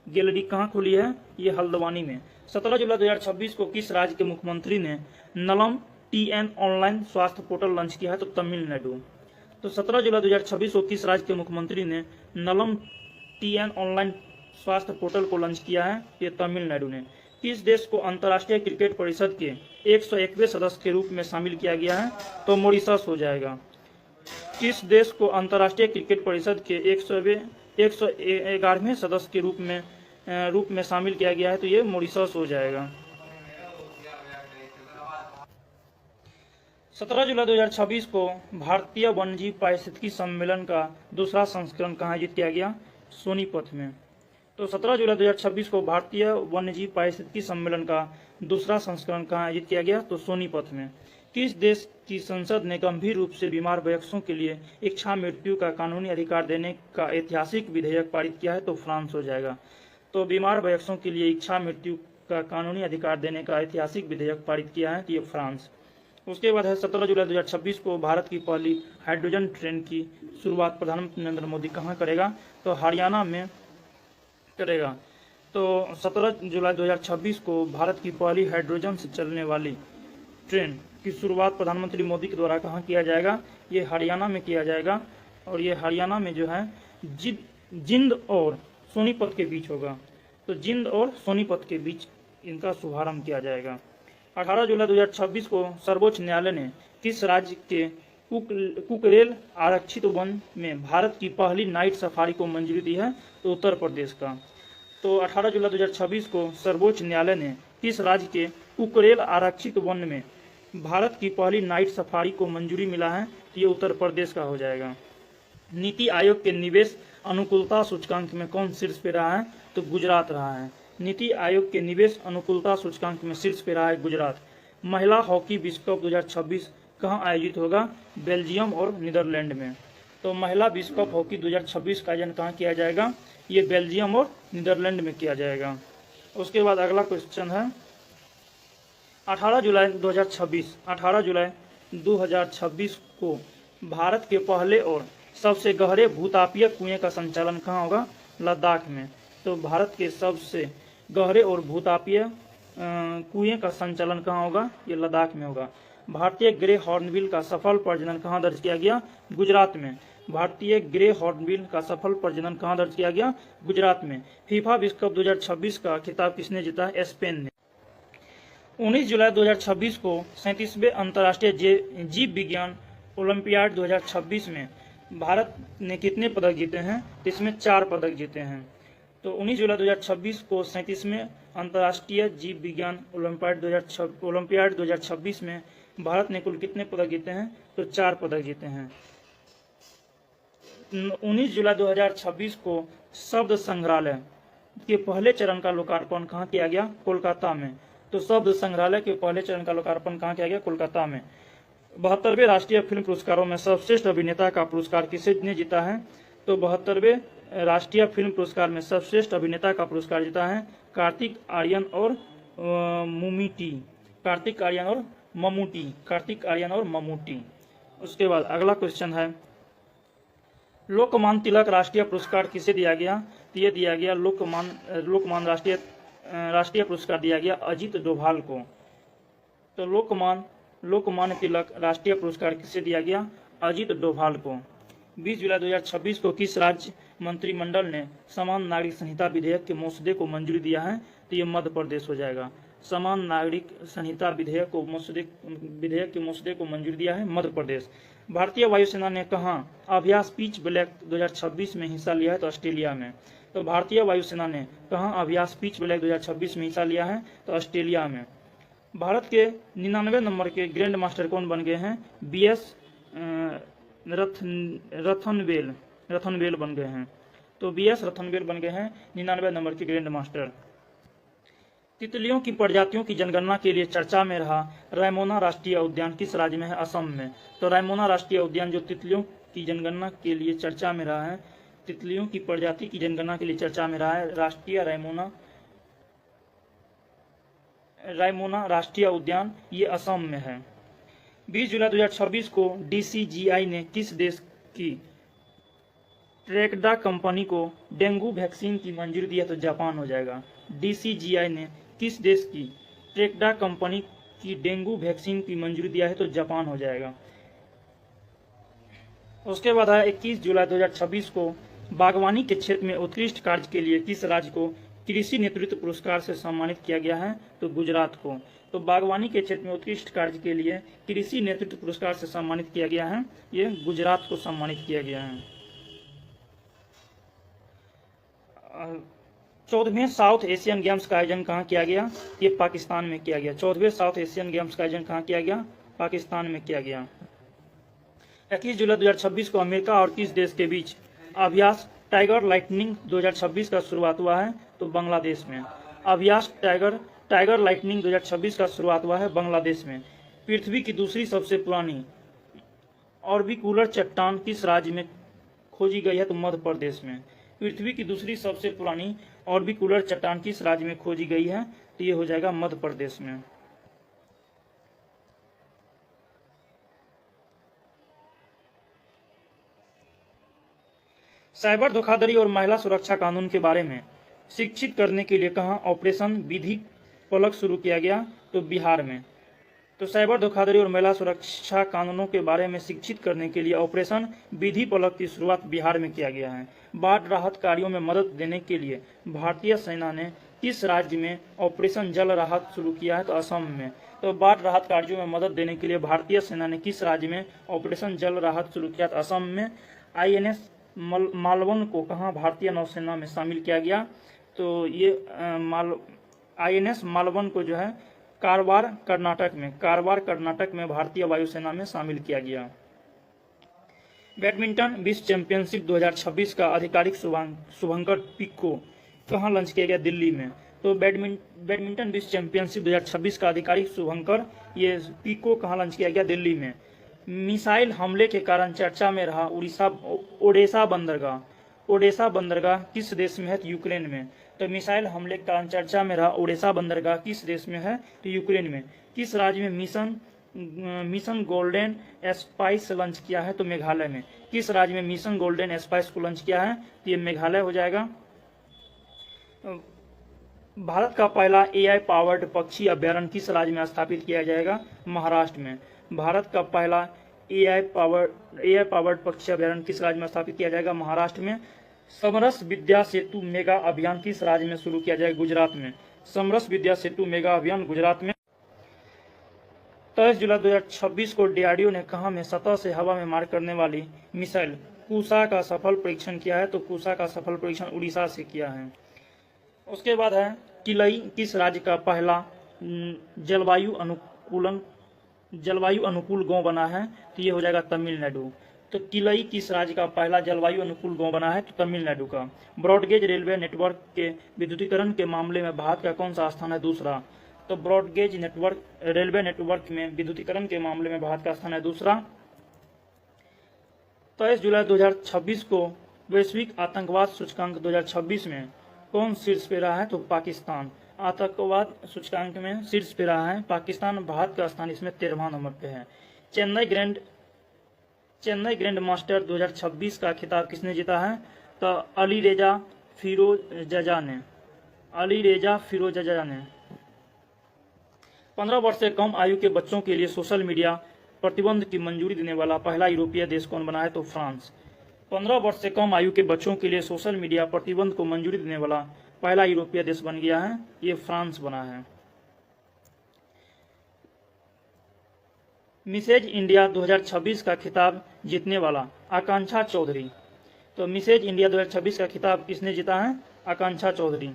गैलरी कहाँ खुली है? ये हल्द्वानी में। 17 जुलाई 2026 को किस राज्य के मुख्यमंत्री ने नलम टीएन ऑनलाइन स्वास्थ्य पोर्टल लॉन्च किया है? तो तमिलनाडु। तो 17 जुलाई 2026 को किस राज्य के मुख्यमंत्री ने नलम टीएन ऑनलाइन स्वास्थ्य पोर्टल को लॉन्च किया है? ये तमिलनाडु ने। किस देश को अंतर्राष्ट्रीय क्रिकेट परिषद के 101वें सदस्य के रूप में शामिल किया गया है? तो मॉरिशस हो जाएगा। किस देश को अंतर्राष्ट्रीय क्रिकेट परिषद के 111वें सदस्य के रूप में शामिल किया गया है? तो ये मॉरिशस हो जाएगा। 17 जुलाई 2026 को भारतीय वन्यजीव पारिस्थितिकी सम्मेलन का दूसरा संस्करण कहाँ आयोजित किया गया? सोनीपत में। तो 17 जुलाई 2026 को भारतीय वन्यजीव पारिस्थितिकी सम्मेलन का दूसरा संस्करण कहाँ आयोजित किया गया? तो सोनीपत में। किस देश की संसद ने गंभीर रूप से बीमार वयस्कों के लिए इच्छा मृत्यु का कानूनी अधिकार देने का ऐतिहासिक विधेयक पारित किया है? तो फ्रांस हो जाएगा। तो बीमार वयस्कों के लिए इच्छा मृत्यु का कानूनी अधिकार देने का ऐतिहासिक विधेयक पारित किया है? तो ये फ्रांस। उसके बाद है 17 जुलाई 2026 को भारत की पहली हाइड्रोजन ट्रेन की शुरुआत प्रधानमंत्री नरेंद्र मोदी कहाँ करेगा? तो हरियाणा में करेगा। तो 17 जुलाई 2026 को भारत की पहली हाइड्रोजन से चलने वाली ट्रेन की शुरुआत प्रधानमंत्री मोदी के द्वारा कहाँ किया जाएगा? ये हरियाणा में किया जाएगा। और ये हरियाणा में जो है जिंद और सोनीपत के बीच होगा। तो जिंद और सोनीपत के बीच इनका शुभारंभ किया जाएगा। 18 जुलाई 2026 को सर्वोच्च न्यायालय ने किस राज्य के कुकरेल आरक्षित वन में भारत की पहली नाइट सफारी को मंजूरी दी है? तो उत्तर प्रदेश का। तो 18 जुलाई 2026 को सर्वोच्च न्यायालय ने किस राज्य के कुकरेल आरक्षित वन में भारत की पहली नाइट सफारी को मंजूरी मिला है? तो ये उत्तर प्रदेश का हो जाएगा। नीति आयोग के निवेश अनुकूलता सूचकांक में कौन शीर्ष पे रहा है? तो गुजरात रहा है। नीति आयोग के निवेश अनुकूलता सूचकांक में शीर्ष पे रहा है गुजरात। महिला हॉकी विश्व कप 2026 कहाँ आयोजित होगा? बेल्जियम और नीदरलैंड में। तो महिला विश्व कप हॉकी 2026 का आयोजन कहाँ किया जाएगा? ये बेल्जियम और नीदरलैंड में किया जाएगा। उसके बाद अगला क्वेश्चन है 18 जुलाई 2026 को भारत के पहले और सबसे गहरे भूतापीय कुएं का संचालन कहाँ होगा? लद्दाख में। तो भारत के सबसे गहरे और भूतापीय कुएं का संचालन कहाँ होगा? ये लद्दाख में होगा। भारतीय ग्रे हॉर्नबिल का सफल प्रजनन कहाँ दर्ज किया गया? गुजरात में। भारतीय ग्रे हॉर्नबिल का सफल प्रजनन कहाँ दर्ज किया गया? गुजरात में। फीफा विश्व कप 2026 का खिताब किसने जीता है? स्पेन ने। 19 जुलाई 2026 को 37वें अंतर्राष्ट्रीय जीव विज्ञान ओलंपियाड 2026 में भारत ने कितने पदक जीते हैं? इसमें 4 पदक जीते हैं। तो 19 जुलाई 2026 को 37वें अंतर्राष्ट्रीय जीव विज्ञान ओलंपियाड 2026 में भारत ने कुल कितने पदक जीते हैं? तो 4 पदक जीते हैं। 19 जुलाई 2026 को शब्द संग्रहालय के पहले चरण का लोकार्पण कहाँ किया गया? कोलकाता में। तो शब्द संग्रहालय के पहले चरण का लोकार्पण कहाँ किया गया? कोलकाता में। 72वें राष्ट्रीय फिल्म पुरस्कारों में सर्वश्रेष्ठ अभिनेता का पुरस्कार किसने जीता है? तो 72वें राष्ट्रीय फिल्म पुरस्कार में सर्वश्रेष्ठ अभिनेता का पुरस्कार जीता है कार्तिक आर्यन और ममूटी। उसके बाद अगला क्वेश्चन है लोकमान्य तिलक राष्ट्रीय पुरस्कार किसे दिया गया? तो ये दिया गया लोकमान्य राष्ट्रीय पुरस्कार दिया गया अजीत डोभाल को। तो लोकमान्य तिलक राष्ट्रीय पुरस्कार किसे दिया गया? अजीत डोभाल को। 20 जुलाई 2026 को किस राज्य मंत्रिमंडल ने समान नागरिक संहिता विधेयक के मसौदे को मंजूरी दिया है? तो ये मध्य प्रदेश हो जाएगा। समान नागरिक संहिता विधेयक के मसौदे को मंजूरी दिया है मध्य प्रदेश। भारतीय वायुसेना ने कहाँ अभ्यास पिच ब्लैक 2026 में हिस्सा लिया है? तो ऑस्ट्रेलिया में। तो भारतीय वायुसेना ने कहाँ अभ्यास पिच ब्लैक 2026 में हिस्सा लिया है? तो ऑस्ट्रेलिया में। भारत के 99 नंबर के ग्रैंड मास्टर कौन बन गए हैं? BS रथनवेल बन गए हैं। तो BS रथनवेल बन गए हैं 99 नंबर के ग्रैंड मास्टर। तितलियों की प्रजातियों की जनगणना के लिए चर्चा में रहा रायमोना राष्ट्रीय उद्यान किस राज्य में है? असम में। तो रायमोना राष्ट्रीय उद्यान जो तितलियों की जनगणना के लिए चर्चा में रहा है, तितलियों की प्रजाति की जनगणना के लिए चर्चा में रहा है राष्ट्रीय रायमोना राष्ट्रीय उद्यान, ये असम में है। 20 जुलाई 2026 को DCGI ने किस देश की ट्रेकडा कंपनी को डेंगू वैक्सीन की मंजूरी दी है? तो जापान हो जाएगा। DCGI ने किस देश की ट्रेकडा कंपनी की डेंगू वैक्सीन की मंजूरी दिया है? तो जापान हो जाएगा। उसके बाद है 21 जुलाई 2026 को बागवानी के क्षेत्र में उत्कृष्ट कार्य के लिए किस राज्य को कृषि नेतृत्व पुरस्कार से सम्मानित किया गया है? तो गुजरात को। तो बागवानी के क्षेत्र में उत्कृष्ट कार्य के लिए कृषि नेतृत्व पुरस्कार से सम्मानित किया गया है, ये गुजरात को सम्मानित किया गया है। 14वें साउथ एशियन गेम्स का आयोजन कहाँ किया गया? ये पाकिस्तान में किया गया। 14वें साउथ एशियन गेम्स का आयोजन कहाँ किया गया? पाकिस्तान में किया गया। 21 जुलाई 2026 को अमेरिका और किस देश के बीच अभ्यास टाइगर लाइटनिंग 2026 का शुरुआत हुआ है? तो बांग्लादेश में। अभ्यास टाइगर लाइटनिंग 2026 का शुरुआत हुआ है बांग्लादेश में। पृथ्वी की दूसरी सबसे पुरानी ऑर्बिकुलर चट्टान किस राज्य में खोजी गई है? तो मध्य प्रदेश में। पृथ्वी की दूसरी सबसे पुरानी ऑर्बिकुलर चट्टान किस राज्य में खोजी गई है? तो ये हो जाएगा मध्य प्रदेश में। साइबर धोखाधड़ी और महिला सुरक्षा कानून के बारे में शिक्षित करने के लिए कहाँ ऑपरेशन विधि पलक शुरू किया गया? तो बिहार में। तो साइबर धोखाधड़ी और महिला सुरक्षा कानूनों के बारे में शिक्षित करने के लिए ऑपरेशन विधि पलक की शुरुआत बिहार में किया गया है। बाढ़ राहत कार्यों में मदद देने के लिए भारतीय सेना ने किस राज्य में ऑपरेशन जल राहत शुरू किया है? तो असम में। तो बाढ़ राहत कार्यों में मदद देने के लिए भारतीय सेना ने किस राज्य में ऑपरेशन जल राहत शुरू किया? तो असम में। INS मालवन को कहाँ भारतीय नौसेना में शामिल किया गया? तो ये INS मालवन को जो है कारवार कर्नाटक में भारतीय वायुसेना में शामिल किया गया। बैडमिंटन विश्व चैंपियनशिप 2026 का आधिकारिक शुभंकर पिको कहाँ लॉन्च किया गया? दिल्ली में। तो बैडमिंटन विश्व चैंपियनशिप 2026 का आधिकारिक शुभंकर ये पिको कहाँ लॉन्च किया गया? दिल्ली में। मिसाइल हमले के कारण चर्चा में रहा ओडेसा बंदरगाह किस देश में है? तो यूक्रेन में। तो मिसाइल हमले के कारण चर्चा में रहा ओडेसा बंदरगाह किस देश में है? तो यूक्रेन में। किस राज्य में मिशन गोल्डन स्पाइस लॉन्च किया है? तो मेघालय में। किस राज्य में मिशन गोल्डन स्पाइस को लॉन्च किया है? तो ये मेघालय हो जाएगा। भारत का पहला AI पावर्ड पक्षी अभ्यारण्य किस राज्य में स्थापित किया जाएगा? महाराष्ट्र में। भारत का पहला AI पावर्ड पक्षी अभ्यारण्य किस राज्य में स्थापित किया जाएगा? महाराष्ट्र में। समरस विद्या सेतु मेगा अभियान किस राज्य में शुरू किया जाएगा? गुजरात में। समरस विद्या सेतु मेगा अभियान गुजरात में। 23 जुलाई 2026 को DRDO ने कहाँ में सतह से हवा में मार करने वाली मिसाइल कुसा का सफल परीक्षण किया है? तो कुसा का सफल परीक्षण उड़ीसा से किया है। उसके बाद है किलई किस राज्य का पहला जलवायु अनुकूल गांव बना है? तो ये हो जाएगा तमिलनाडु। तो किलई किस राज्य का पहला जलवायु अनुकूल गांव बना है? तो तमिलनाडु का। ब्रॉडगेज रेलवे नेटवर्क के विद्युतीकरण के मामले में भारत का कौन सा स्थान है? दूसरा। तो ब्रॉडगेज रेलवे नेटवर्क में विद्युतीकरण के मामले में भारत का स्थान है दूसरा। 23 जुलाई 2026 को वैश्विक आतंकवाद सूचकांक 2026 में कौन शीर्ष पे रहा है? तो पाकिस्तान। आतंकवाद सूचकांक में शीर्ष पे रहा है पाकिस्तान। भारत का स्थान इसमें 13वां नंबर पे है। चेन्नई ग्रैंड मास्टर 2026 का खिताब किसने जीता है? तो अली रेजा फिरोजजा ने। 15 वर्ष से कम आयु के बच्चों के लिए सोशल मीडिया प्रतिबंध की मंजूरी देने वाला पहला यूरोपीय देश कौन बना है? तो फ्रांस। 15 वर्ष से कम आयु के बच्चों के लिए सोशल मीडिया प्रतिबंध को मंजूरी देने वाला पहला यूरोपीय देश बन गया है, ये फ्रांस बना है। मिसेज इंडिया 2026 का खिताब जीतने वाला आकांक्षा चौधरी। तो मिसेज इंडिया 2026 का खिताब किसने जीता है? आकांक्षा चौधरी।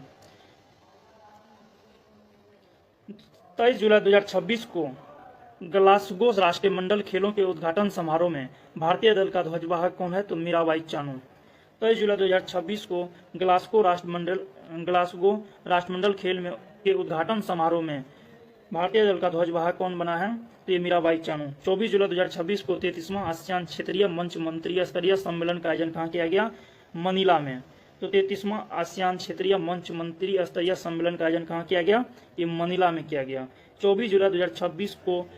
23 जुलाई 2026 को ग्लासगो राष्ट्रमंडल खेलों के उद्घाटन समारोह में भारतीय दल का ध्वजवाहक कौन है? तो मीराबाई चानू। 23 जुलाई 2026 को ग्लासगो राष्ट्रमंडल खेल में के उद्घाटन समारोह में भारतीय दल का ध्वजवाहक कौन बना है? तो ये मीराबाई चानू। 24 जुलाई 2026 को 33वां आसियान क्षेत्रीय मंच मंत्री स्तरीय सम्मेलन का आयोजन कहाँ किया गया? मनीला में। तो 33वां आसियान क्षेत्रीय मंच मंत्री स्तरीय सम्मेलन का आयोजन कहाँ किया गया? ये मनीला में किया गया। 24 जुलाई 2026 को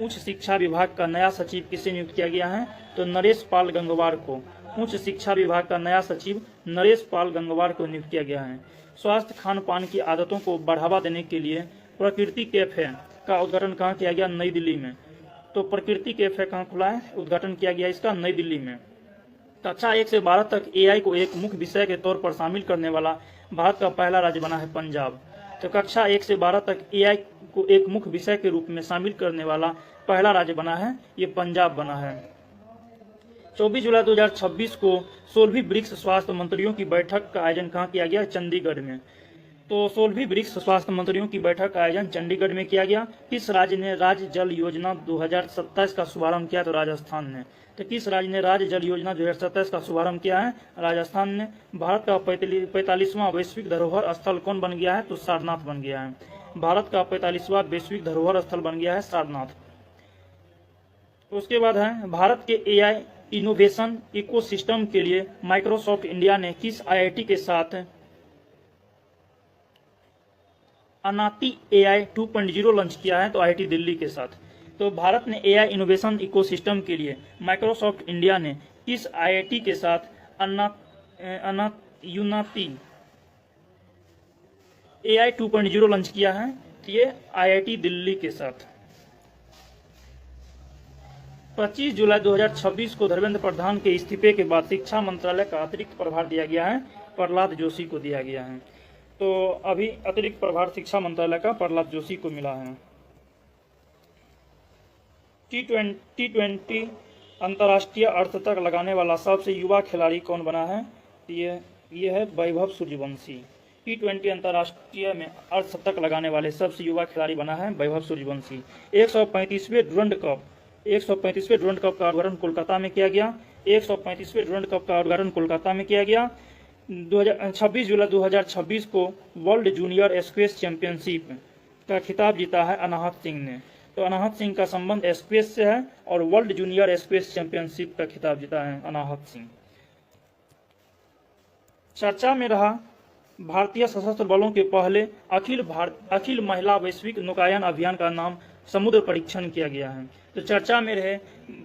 उच्च शिक्षा विभाग का नया सचिव किसे नियुक्त किया गया है? तो नरेश पाल गंगवार को उच्च शिक्षा विभाग का नया सचिव नरेश पाल गंगवार को नियुक्त किया गया है। स्वास्थ्य खान पान की आदतों को बढ़ावा देने के लिए प्रकृति कैफे का उद्घाटन कहाँ किया गया? नई दिल्ली में। तो प्रकृति कैफे कहाँ खुला है? उद्घाटन किया गया इसका नई दिल्ली में। कक्षा 1 से 12 तक एआई को एक मुख्य विषय के तौर पर शामिल करने वाला भारत का पहला राज्य बना है पंजाब। तो कक्षा 1 से 12 तक एआई को एक मुख्य विषय के रूप में शामिल करने वाला पहला राज्य बना है, ये पंजाब बना है। 24 जुलाई 2026 को 16वीं ब्रिक्स स्वास्थ्य मंत्रियों की बैठक का आयोजन कहाँ किया गया? चंडीगढ़ में। तो 16वीं ब्रिक्स स्वास्थ्य मंत्रियों की बैठक का आयोजन चंडीगढ़ में किया गया। किस राज्य ने राज्य जल योजना 2027 का शुभारंभ किया? तो राजस्थान ने। तो किस राज्य ने राज्य जल योजना 2027 का शुभारंभ किया है? राजस्थान ने। भारत का 45वां वैश्विक धरोहर स्थल कौन बन गया है? तो सारनाथ बन गया है। भारत का 45वां वैश्विक धरोहर स्थल बन गया है सारनाथ। उसके बाद है भारत के एआई इनोवेशन इकोसिस्टम के लिए माइक्रोसॉफ्ट इंडिया ने किस आईआईटी के साथ अनाती एआई 2.0 लॉन्च किया है? तो आईआईटी दिल्ली के साथ। तो भारत ने एआई इनोवेशन इकोसिस्टम के लिए माइक्रोसॉफ्ट इंडिया ने किस आईआईटी के साथ अनाती एआई 2.0 लॉन्च किया है? ये आईआईटी दिल्ली के साथ। 25 जुलाई 2026 को धर्मेंद्र प्रधान के इस्तीफे के बाद शिक्षा मंत्रालय का अतिरिक्त प्रभार दिया गया है, प्रहलाद जोशी को दिया गया है। तो अभी अतिरिक्त प्रभार शिक्षा मंत्रालय का प्रहलाद जोशी को मिला है। T20 अंतर्राष्ट्रीय अर्थ तक लगाने वाला सबसे युवा खिलाड़ी कौन बना है? ये है वैभव सूर्यवंशी। T20 अंतर्राष्ट्रीय में अर्थ तक लगाने वाले सबसे युवा खिलाड़ी बना है वैभव सूर्यवंशी। 135वें डुरंड कप का उद्घाटन कोलकाता में किया गया। 135वें डुरंड कप का उद्घाटन कोलकाता में किया गया। 26 जुलाई 2026 को वर्ल्ड जूनियर स्क्वैश चैंपियनशिप का खिताब जीता है अनाहत सिंह ने। तो अनाहत सिंह का संबंध स्क्वैश से है और वर्ल्ड जूनियर स्क्वैश चैंपियनशिप का खिताब जीता है अनाहत सिंह। चर्चा में रहा भारतीय सशस्त्र बलों के पहले अखिल महिला वैश्विक नौकायन अभियान का नाम समुद्र परीक्षण किया गया है। तो चर्चा में रहे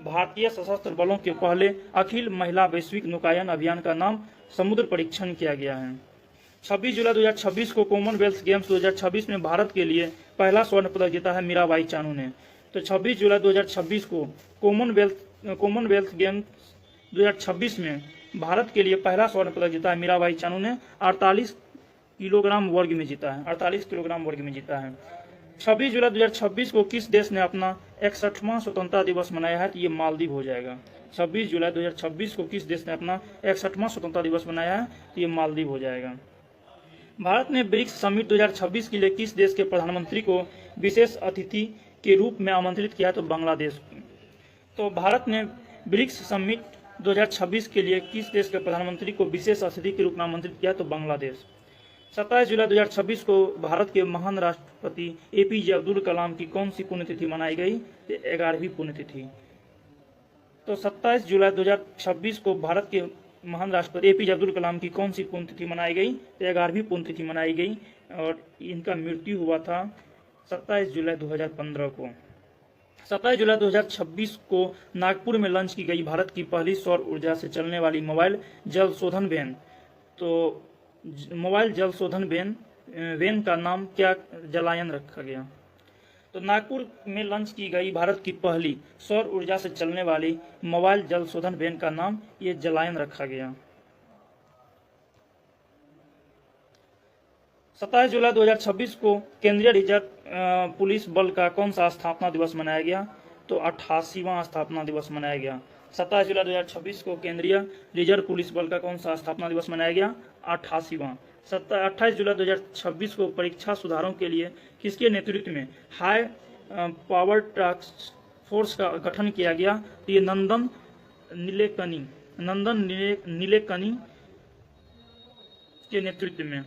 भारतीय सशस्त्र बलों के पहले अखिल महिला वैश्विक नौकायन अभियान का नाम समुद्र परीक्षण किया गया है। 26 जुलाई 2026 को कॉमनवेल्थ गेम्स 2026 में भारत के लिए पहला स्वर्ण पदक जीता है मीराबाई चानू ने। तो 26 जुलाई 2026 को कॉमनवेल्थ गेम्स 2026 में भारत के लिए पहला स्वर्ण पदक जीता है मीराबाई चानू ने। 48 किलोग्राम वर्ग में जीता है 48 किलोग्राम वर्ग में जीता है। 26 जुलाई 2026 को किस देश ने अपना 61वां स्वतंत्रता दिवस मनाया है? तो ये मालदीव हो जाएगा। 26 जुलाई 2026 को किस देश ने अपना 61वां स्वतंत्रता दिवस मनाया है? तो ये मालदीव हो जाएगा। भारत ने ब्रिक्स समिट 2026 के लिए किस देश के प्रधानमंत्री को विशेष अतिथि के रूप में आमंत्रित किया? तो बांग्लादेश। तो भारत ने ब्रिक्स समिट 2026 के लिए किस देश के प्रधानमंत्री को विशेष अतिथि के रूप में आमंत्रित किया? तो बांग्लादेश। 27 जुलाई 2026 को भारत के महान राष्ट्रपति एपीजे अब्दुल कलाम की कौन सी पुण्यतिथि मनाई गई? 11वीं पुण्यतिथि। तो 27 जुलाई 2026 को भारत के महान राष्ट्रपति एपीजे अब्दुल कलाम की कौन सी पुण्यतिथि मनाई गई? 11वीं पुण्यतिथि मनाई गई और इनका मृत्यु हुआ था 27 जुलाई 2015 को। 27 जुलाई 2026 को नागपुर में लॉन्च की गई भारत की पहली सौर ऊर्जा से चलने वाली मोबाइल जल शोधन वैन। तो मोबाइल जल शोधन वैन का नाम क्या जलायन रखा गया? तो नागपुर में लॉन्च की गई भारत की पहली सौर ऊर्जा से चलने वाली मोबाइल जल शोधन वैन का नाम ये जलायन रखा गया। 27 जुलाई 2026 को केंद्रीय रिजर्व पुलिस बल का कौन सा स्थापना दिवस मनाया गया? तो 88वां स्थापना दिवस मनाया गया। 27 जुलाई 2026 को केंद्रीय रिजर्व पुलिस बल का कौन सा स्थापना दिवस मनाया गया? 88वां। 28 जुलाई 2026 को परीक्षा सुधारों के लिए किसके नेतृत्व में हाई पावर टास्क फोर्स का गठन किया गया? तो ये नंदन नीलेकनी के नेतृत्व में।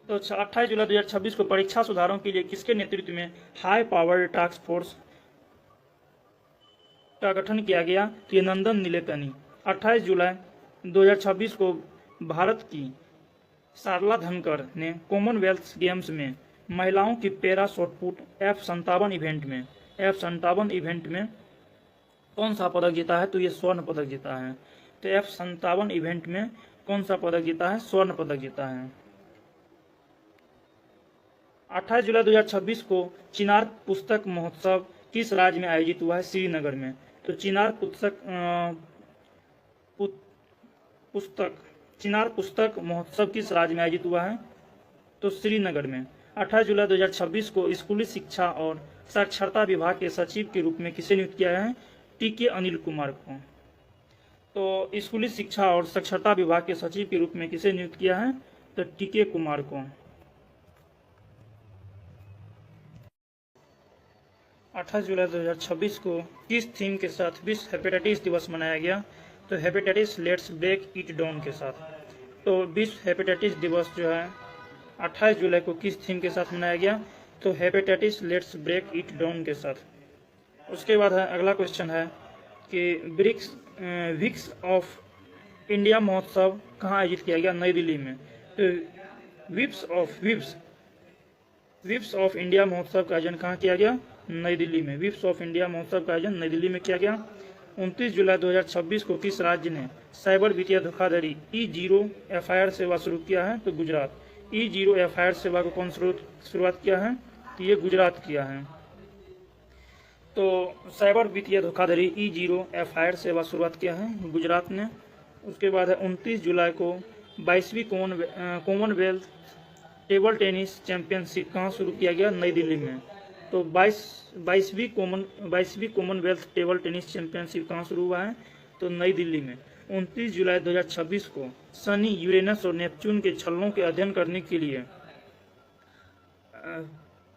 तो 28 जुलाई 2026 को परीक्षा सुधारों के लिए किसके नेतृत्व में हाई पावर टास्क फोर्स का गठन किया गया? तो ये नंदन नीलेकनी। 28 जुलाई 2026 को भारत की सारला धनकर ने कॉमनवेल्थ गेम्स में महिलाओं की पैरा शॉटपुट F57 इवेंट में F57 इवेंट में कौन सा पदक जीता है? तो ये स्वर्ण पदक जीता है। तो F57 इवेंट में कौन सा पदक जीता है? स्वर्ण पदक जीता है। 28 जुलाई 2026 को चिनार पुस्तक महोत्सव किस राज्य में आयोजित हुआ है? श्रीनगर में। तो चिनार पुस्तक महोत्सव किस राज्य में आयोजित हुआ है? तो श्रीनगर में। 28 जुलाई 2026 को स्कूली शिक्षा और साक्षरता विभाग के सचिव के रूप में किसे नियुक्त किया है? टीके अनिल कुमार को। तो स्कूली शिक्षा और साक्षरता विभाग के सचिव के रूप में किसे नियुक्त किया है? तो टीके कुमार को। 28 जुलाई 2026 को किस थीम के साथ विश्व हेपेटाइटिस दिवस मनाया गया? तो hepatitis let's break it down के साथ। तो विश्व हेपेटाइटिस दिवस जो है 28 जुलाई को किस थीम के साथ मनाया गया? तो hepatitis let's break it down के साथ। उसके बाद है अगला क्वेश्चन है कि विक्स ऑफ इंडिया महोत्सव कहाँ आयोजित किया गया? नई दिल्ली में। तो विप्स ऑफ इंडिया महोत्सव का आयोजन कहाँ किया गया? नई दिल्ली में। विप्स ऑफ इंडिया महोत्सव का आयोजन नई दिल्ली में किया गया। 29 जुलाई 2026 को किस राज्य ने साइबर वित्तीय धोखाधड़ी E0 FIR सेवा शुरू किया है? तो गुजरात। E0 FIR सेवा को कौन शुरुआत किया है? तो ये गुजरात किया है। तो साइबर वित्तीय धोखाधड़ी E0 FIR सेवा शुरुआत किया है गुजरात ने। उसके बाद है 29 जुलाई को 22वीं कॉमनवेल्थ टेबल टेनिस चैंपियनशिप कहाँ शुरू किया गया? नई दिल्ली में। तो 22वीं कॉमनवेल्थ टेबल टेनिस चैंपियनशिप कहाँ शुरू हुआ है? तो नई दिल्ली में। 29 जुलाई 2026 को शनि, यूरेनस और नेपच्यून के छल्लों के अध्ययन करने के लिए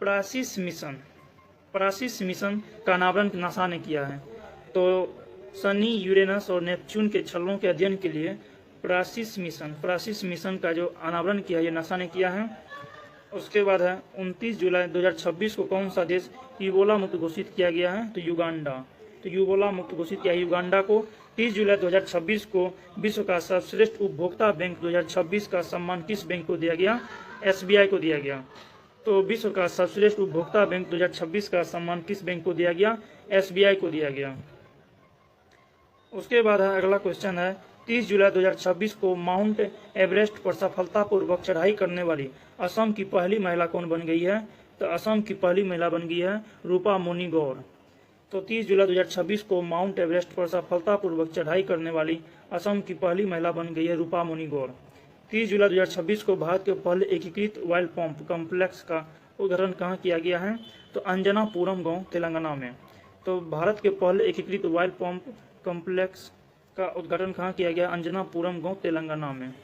परासिस मिशन का अनावरण नासा ने किया है। तो शनि, यूरेनस और नेपच्यून के छल्लों के अध्ययन के लिए परासिस मिशन का जो अनावरण किया ये नासा ने किया है। उसके बाद है 29 जुलाई 2026 को कौन सा देश इबोला मुक्त घोषित किया गया है? तो युगांडा। तो इबोला मुक्त घोषित किया युगांडा को। 30 जुलाई 2026 को विश्व का सर्वश्रेष्ठ उपभोक्ता बैंक 2026 का सम्मान किस बैंक को दिया गया? SBI को दिया गया। तो विश्व का सर्वश्रेष्ठ उपभोक्ता बैंक 2026 का सम्मान किस बैंक को दिया गया? SBI को दिया गया। उसके बाद है अगला क्वेश्चन है 30 जुलाई 2026 को माउंट एवरेस्ट पर सफलतापूर्वक चढ़ाई करने वाली असम की पहली महिला कौन बन गई है? तो असम की पहली महिला बन गई है रूपा मोनी गौर। तो 30 जुलाई 2026 को माउंट एवरेस्ट पर सफलतापूर्वक चढ़ाई करने वाली असम की पहली महिला बन गई है रूपा मोनी गौर। 30 जुलाई 2026 को भारत के पहले एकीकृत ऑयल पंप कॉम्प्लेक्स का उद्घाटन कहाँ किया गया है? तो अंजनापुरम गांव तेलंगाना में। तो भारत के पहले एकीकृत ऑयल पंप कॉम्प्लेक्स का उद्घाटन कहाँ किया गया? अंजनापुरम गांव तेलंगाना में।